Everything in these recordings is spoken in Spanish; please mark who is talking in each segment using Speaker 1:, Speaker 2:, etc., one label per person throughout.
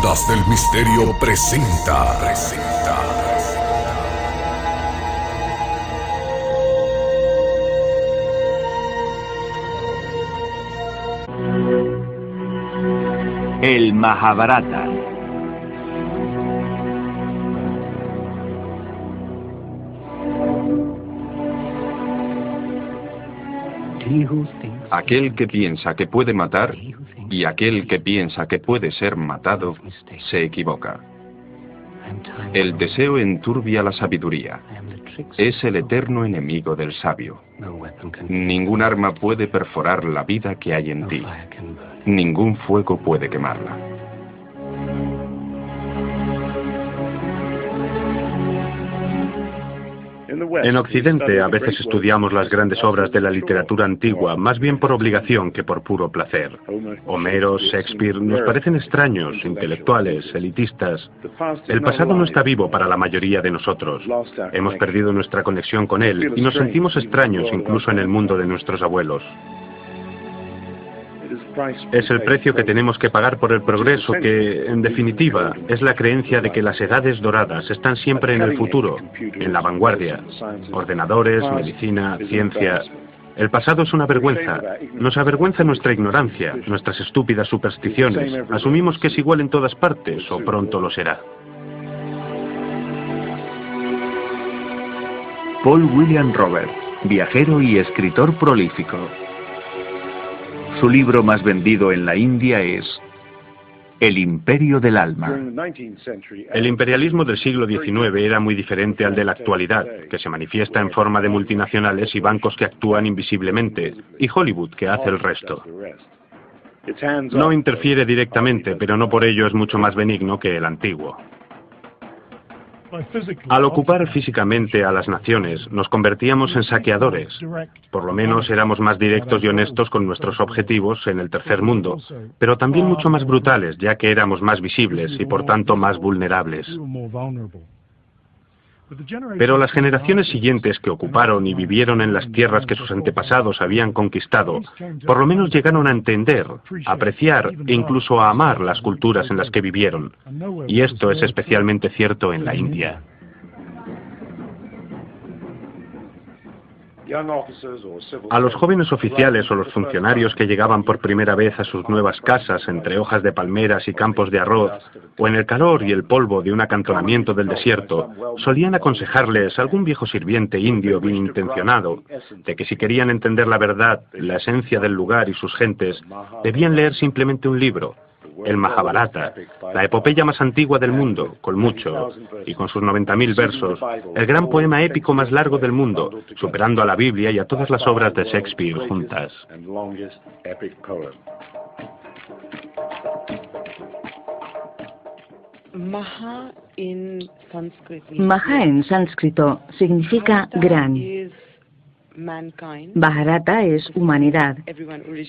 Speaker 1: Ondas del Misterio presenta.
Speaker 2: El Mahabharata.
Speaker 3: Aquel que piensa que puede matar y aquel que piensa que puede ser matado se equivoca. El deseo enturbia la sabiduría. Es el eterno enemigo del sabio. Ningún arma puede perforar la vida que hay en ti. Ningún fuego puede quemarla.
Speaker 4: En Occidente a veces estudiamos las grandes obras de la literatura antigua, más bien por obligación que por puro placer. Homero, Shakespeare, nos parecen extraños, intelectuales, elitistas. El pasado no está vivo para la mayoría de nosotros. Hemos perdido nuestra conexión con él y nos sentimos extraños incluso en el mundo de nuestros abuelos. Es el precio que tenemos que pagar por el progreso que, en definitiva, es la creencia de que las edades doradas están siempre en el futuro, en la vanguardia. Ordenadores, medicina, ciencia. El pasado es una vergüenza. Nos avergüenza nuestra ignorancia, nuestras estúpidas supersticiones. Asumimos que es igual en todas partes, o pronto lo será.
Speaker 2: Paul William Roberts, viajero y escritor prolífico. Su libro más vendido en la India es El Imperio del Alma.
Speaker 4: El imperialismo del siglo XIX era muy diferente al de la actualidad, que se manifiesta en forma de multinacionales y bancos que actúan invisiblemente, y Hollywood que hace el resto. No interfiere directamente, pero no por ello es mucho más benigno que el antiguo. Al ocupar físicamente a las naciones, nos convertíamos en saqueadores. Por lo menos éramos más directos y honestos con nuestros objetivos en el tercer mundo, pero también mucho más brutales, ya que éramos más visibles y por tanto más vulnerables. Pero las generaciones siguientes que ocuparon y vivieron en las tierras que sus antepasados habían conquistado, por lo menos llegaron a entender, a apreciar e incluso a amar las culturas en las que vivieron. Y esto es especialmente cierto en la India. A los jóvenes oficiales o los funcionarios que llegaban por primera vez a sus nuevas casas entre hojas de palmeras y campos de arroz, o en el calor y el polvo de un acantonamiento del desierto, solían aconsejarles algún viejo sirviente indio bien intencionado, de que si querían entender la verdad, la esencia del lugar y sus gentes, debían leer simplemente un libro, el Mahabharata, la epopeya más antigua del mundo, con mucho, y con sus 90.000 versos, el gran poema épico más largo del mundo, superando a la Biblia y a todas las obras de Shakespeare juntas.
Speaker 5: Maha en sánscrito significa gran. Bharata es humanidad,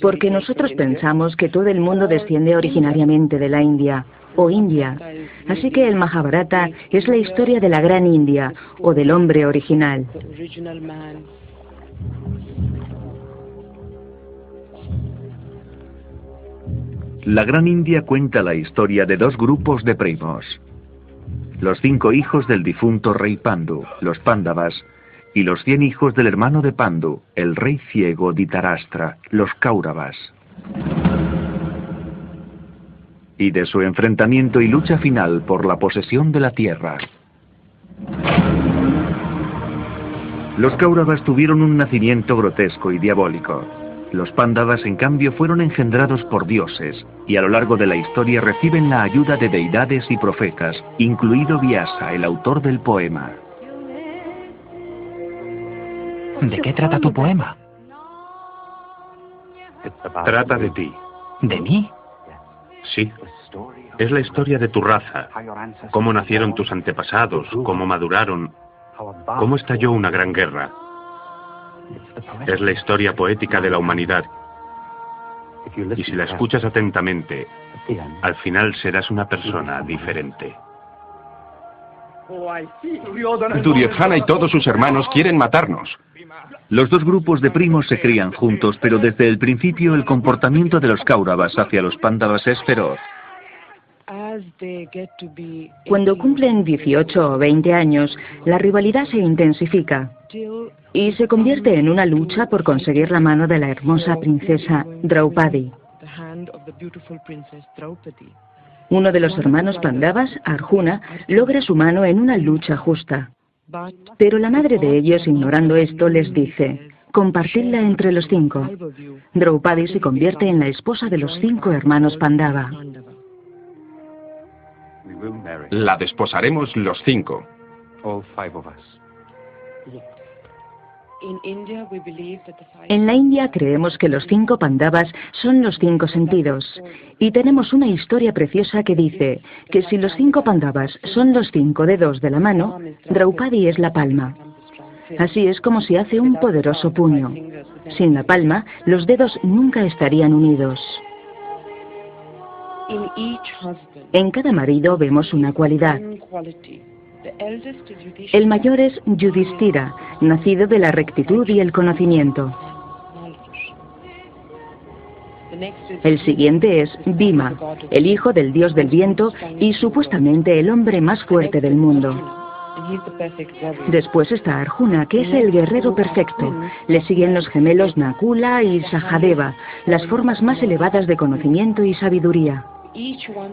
Speaker 5: porque nosotros pensamos que todo el mundo desciende originariamente de la India, o India. Así que el Mahabharata es la historia de la gran India, o del hombre original.
Speaker 2: La Gran India cuenta la historia de dos grupos de primos. Los 5 hijos del difunto rey Pandu, los Pándavas, y los 100 hijos del hermano de Pandu, el rey ciego Dhritarashtra, los Kauravas. Y de su enfrentamiento y lucha final por la posesión de la tierra. Los Kauravas tuvieron un nacimiento grotesco y diabólico. Los Pándavas, en cambio, fueron engendrados por dioses, y a lo largo de la historia reciben la ayuda de deidades y profetas, incluido Vyasa, el autor del poema.
Speaker 6: ¿De qué trata tu poema?
Speaker 4: Trata de ti.
Speaker 6: ¿De mí?
Speaker 4: Sí. Es la historia de tu raza, cómo nacieron tus antepasados, cómo maduraron, cómo estalló una gran guerra. Es la historia poética de la humanidad. Y si la escuchas atentamente, al final serás una persona diferente.
Speaker 3: Duryodhana y todos sus hermanos quieren matarnos.
Speaker 2: Los dos grupos de primos se crían juntos, pero desde el principio el comportamiento de los Kauravas hacia los Pándavas es feroz.
Speaker 5: Cuando cumplen 18 o 20 años, la rivalidad se intensifica y se convierte en una lucha por conseguir la mano de la hermosa princesa Draupadi. Uno de los hermanos Pandavas, Arjuna, logra su mano en una lucha justa. Pero la madre de ellos, ignorando esto, les dice: compartidla entre los 5. Draupadi se convierte en la esposa de los 5 hermanos Pandava.
Speaker 3: La desposaremos los 5.
Speaker 5: En la India creemos que los 5 Pandavas son los 5 sentidos. Y tenemos una historia preciosa que dice que si los 5 Pandavas son los 5 dedos de la mano, Draupadi es la palma. Así es como se hace un poderoso puño. Sin la palma, los dedos nunca estarían unidos. En cada marido vemos una cualidad. El mayor es Yudhishthira, nacido de la rectitud y el conocimiento. El siguiente es Bhima, el hijo del dios del viento y supuestamente el hombre más fuerte del mundo. Después está Arjuna, que es el guerrero perfecto. Le siguen los gemelos Nakula y Sahadeva, las formas más elevadas de conocimiento y sabiduría.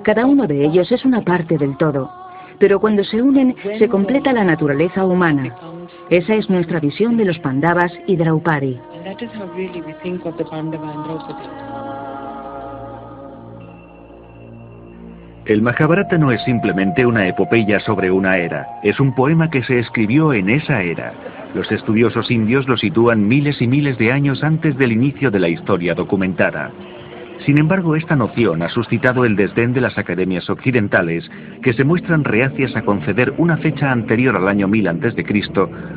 Speaker 5: Cada uno de ellos es una parte del todo, pero cuando se unen se completa la naturaleza humana. Esa es nuestra visión de los Pandavas y Draupadi.
Speaker 2: El Mahabharata no es simplemente una epopeya sobre una era, es un poema que se escribió en esa era. Los estudiosos indios lo sitúan miles y miles de años antes del inicio de la historia documentada. Sin embargo, esta noción ha suscitado el desdén de las academias occidentales, que se muestran reacias a conceder una fecha anterior al año 1000 a.C.,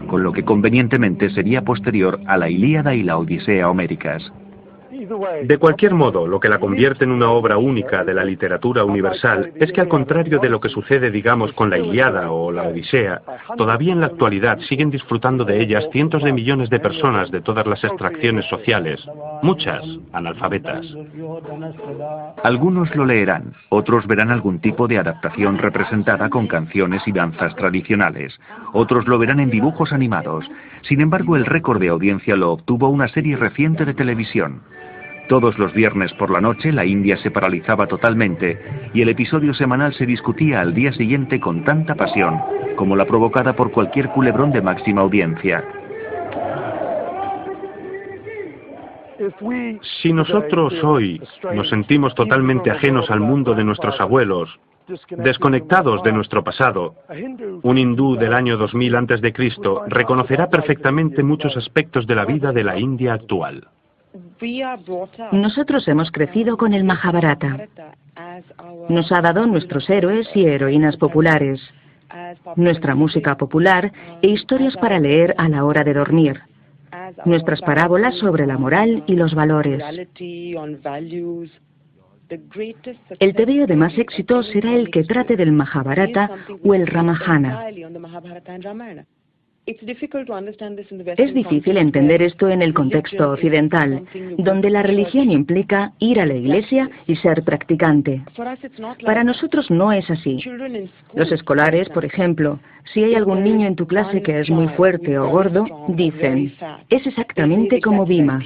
Speaker 2: con lo que convenientemente sería posterior a la Ilíada y la Odisea homéricas.
Speaker 4: De cualquier modo, lo que la convierte en una obra única de la literatura universal es que, al contrario de lo que sucede, digamos, con la Ilíada o la Odisea, todavía en la actualidad siguen disfrutando de ellas cientos de millones de personas de todas las extracciones sociales, muchas analfabetas.
Speaker 2: Algunos lo leerán, otros verán algún tipo de adaptación representada con canciones y danzas tradicionales, otros lo verán en dibujos animados. Sin embargo, el récord de audiencia lo obtuvo una serie reciente de televisión. Todos los viernes por la noche la India se paralizaba totalmente y el episodio semanal se discutía al día siguiente con tanta pasión como la provocada por cualquier culebrón de máxima audiencia.
Speaker 4: Si nosotros hoy nos sentimos totalmente ajenos al mundo de nuestros abuelos, desconectados de nuestro pasado, un hindú del año 2000 a.C. reconocerá perfectamente muchos aspectos de la vida de la India actual.
Speaker 5: Nosotros hemos crecido con el Mahabharata. Nos ha dado nuestros héroes y heroínas populares, nuestra música popular e historias para leer a la hora de dormir, nuestras parábolas sobre la moral y los valores. El tebeo de más éxito será el que trate del Mahabharata o el Ramayana. Es difícil entender esto en el contexto occidental, donde la religión implica ir a la iglesia y ser practicante. Para nosotros no es así. Los escolares, por ejemplo, si hay algún niño en tu clase que es muy fuerte o gordo, dicen, es exactamente como Bhima.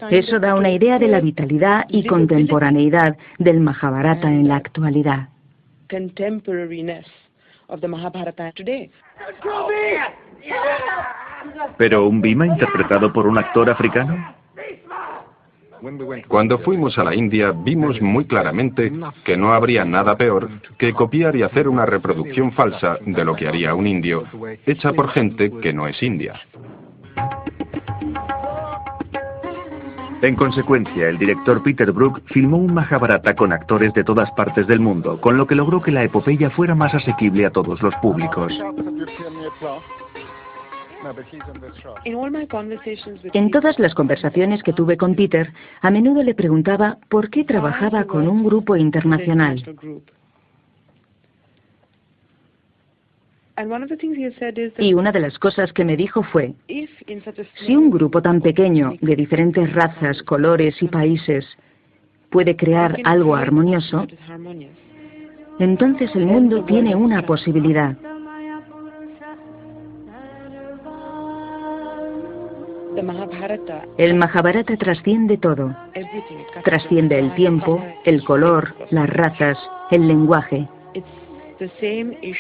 Speaker 5: Eso da una idea de la vitalidad y contemporaneidad del Mahabharata en la actualidad.
Speaker 2: ¿Pero un Bhima interpretado por un actor africano?
Speaker 3: Cuando fuimos a la India vimos muy claramente que no habría nada peor que copiar y hacer una reproducción falsa de lo que haría un indio, hecha por gente que no es india.
Speaker 2: En consecuencia, el director Peter Brook filmó un Mahabharata con actores de todas partes del mundo, con lo que logró que la epopeya fuera más asequible a todos los públicos.
Speaker 5: En todas las conversaciones que tuve con Peter, a menudo le preguntaba por qué trabajaba con un grupo internacional. Y una de las cosas que me dijo fue, si un grupo tan pequeño, de diferentes razas, colores y países, puede crear algo armonioso, entonces el mundo tiene una posibilidad. El Mahabharata trasciende todo. Trasciende el tiempo, el color, las razas, el lenguaje.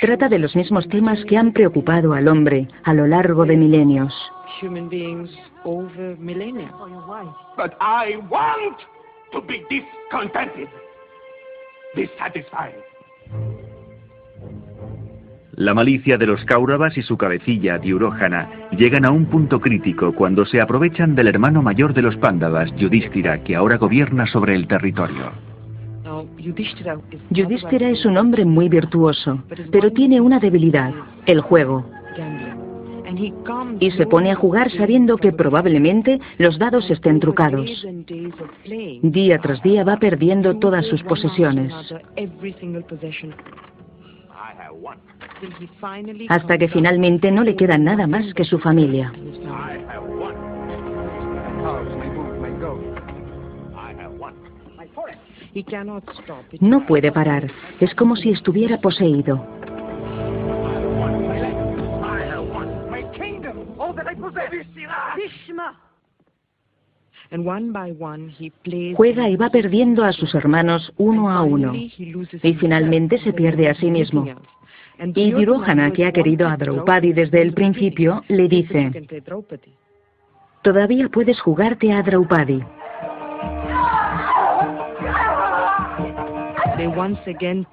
Speaker 5: Trata de los mismos temas que han preocupado al hombre a lo largo de milenios.
Speaker 7: But I want to be discontented, dissatisfied.
Speaker 2: La malicia de los Kauravas y su cabecilla, Duryodhana, llegan a un punto crítico cuando se aprovechan del hermano mayor de los Pándavas, Yudhishthira, que ahora gobierna sobre el territorio.
Speaker 5: Yudhishthira es un hombre muy virtuoso, pero tiene una debilidad, el juego. Y se pone a jugar sabiendo que probablemente los dados estén trucados. Día tras día va perdiendo todas sus posesiones. Hasta que finalmente no le queda nada más que su familia. No puede parar, es como si estuviera poseído. Juega y va perdiendo a sus hermanos uno a uno, y finalmente se pierde a sí mismo. Y Duryodhana, que ha querido a Draupadi desde el principio, le dice: todavía puedes jugarte a Draupadi.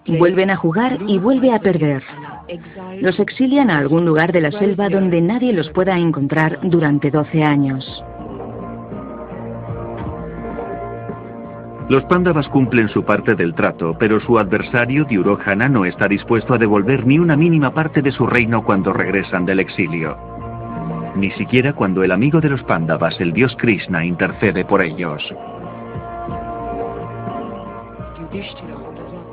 Speaker 5: Vuelven a jugar y vuelve a perder. Los exilian a algún lugar de la selva donde nadie los pueda encontrar durante 12 años.
Speaker 2: Los Pándavas cumplen su parte del trato, pero su adversario, Duryodhana, no está dispuesto a devolver ni una mínima parte de su reino cuando regresan del exilio. Ni siquiera cuando el amigo de los Pándavas, el dios Krishna, intercede por ellos.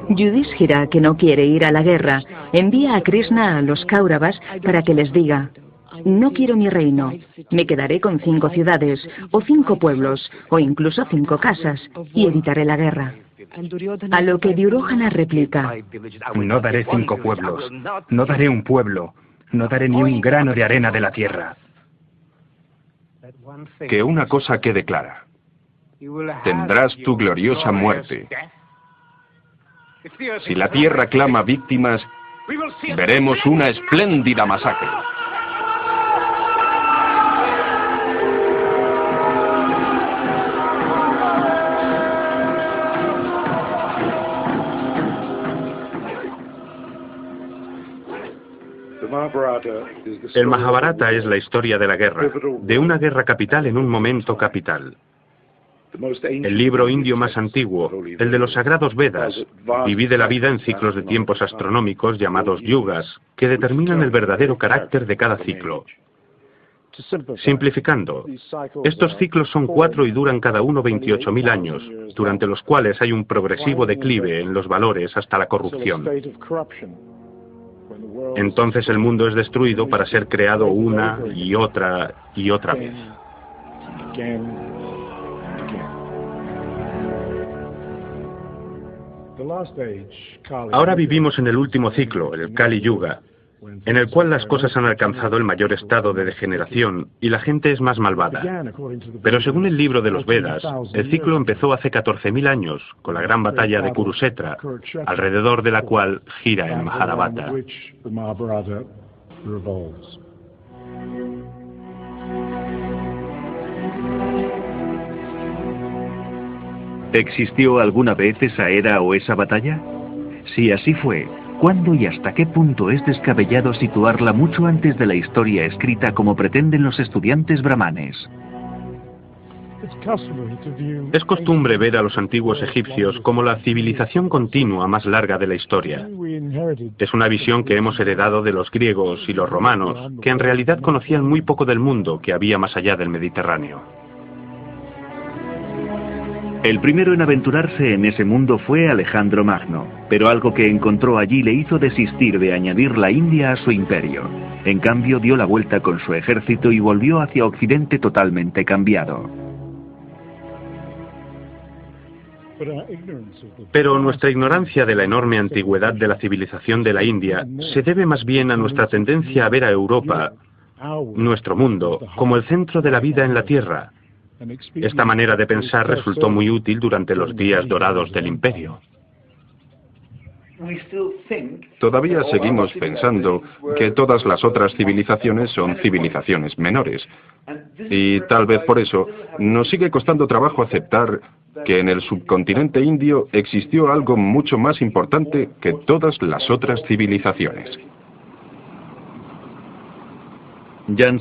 Speaker 5: Yudhishthira, que no quiere ir a la guerra, envía a Krishna a los Kauravas para que les diga: no quiero mi reino, me quedaré con 5 ciudades, o 5 pueblos, o incluso 5 casas, y evitaré la guerra. A lo que Duryodhana replica:
Speaker 8: no daré 5 pueblos, no daré un pueblo, no daré ni un grano de arena de la tierra.
Speaker 3: Que una cosa quede clara: tendrás tu gloriosa muerte. Si la tierra clama víctimas, veremos una espléndida masacre.
Speaker 4: El Mahabharata es la historia de la guerra, de una guerra capital en un momento capital. El libro indio más antiguo, el de los sagrados Vedas, divide la vida en ciclos de tiempos astronómicos llamados yugas, que determinan el verdadero carácter de cada ciclo. Simplificando, estos ciclos son 4 y duran cada uno 28.000 años, durante los cuales hay un progresivo declive en los valores hasta la corrupción. Entonces el mundo es destruido para ser creado una y otra vez. Ahora vivimos en el último ciclo, el Kali Yuga, en el cual las cosas han alcanzado el mayor estado de degeneración y la gente es más malvada. Pero según el libro de los Vedas, el ciclo empezó hace 14.000 años, con la gran batalla de Kurukshetra, alrededor de la cual gira el Mahabharata.
Speaker 2: ¿Existió alguna vez esa era o esa batalla? Si así fue, ¿cuándo y hasta qué punto es descabellado situarla mucho antes de la historia escrita como pretenden los estudiantes brahmanes?
Speaker 4: Es costumbre ver a los antiguos egipcios como la civilización continua más larga de la historia. Es una visión que hemos heredado de los griegos y los romanos, que en realidad conocían muy poco del mundo que había más allá del Mediterráneo.
Speaker 2: El primero en aventurarse en ese mundo fue Alejandro Magno, pero algo que encontró allí le hizo desistir de añadir la India a su imperio. En cambio, dio la vuelta con su ejército y volvió hacia Occidente totalmente cambiado.
Speaker 4: Pero nuestra ignorancia de la enorme antigüedad de la civilización de la India se debe más bien a nuestra tendencia a ver a Europa, nuestro mundo, como el centro de la vida en la Tierra. Esta manera de pensar resultó muy útil durante los días dorados del Imperio.
Speaker 3: Todavía seguimos pensando que todas las otras civilizaciones son civilizaciones menores. Y tal vez por eso nos sigue costando trabajo aceptar que en el subcontinente indio existió algo mucho más importante que todas las otras civilizaciones.
Speaker 2: Jansen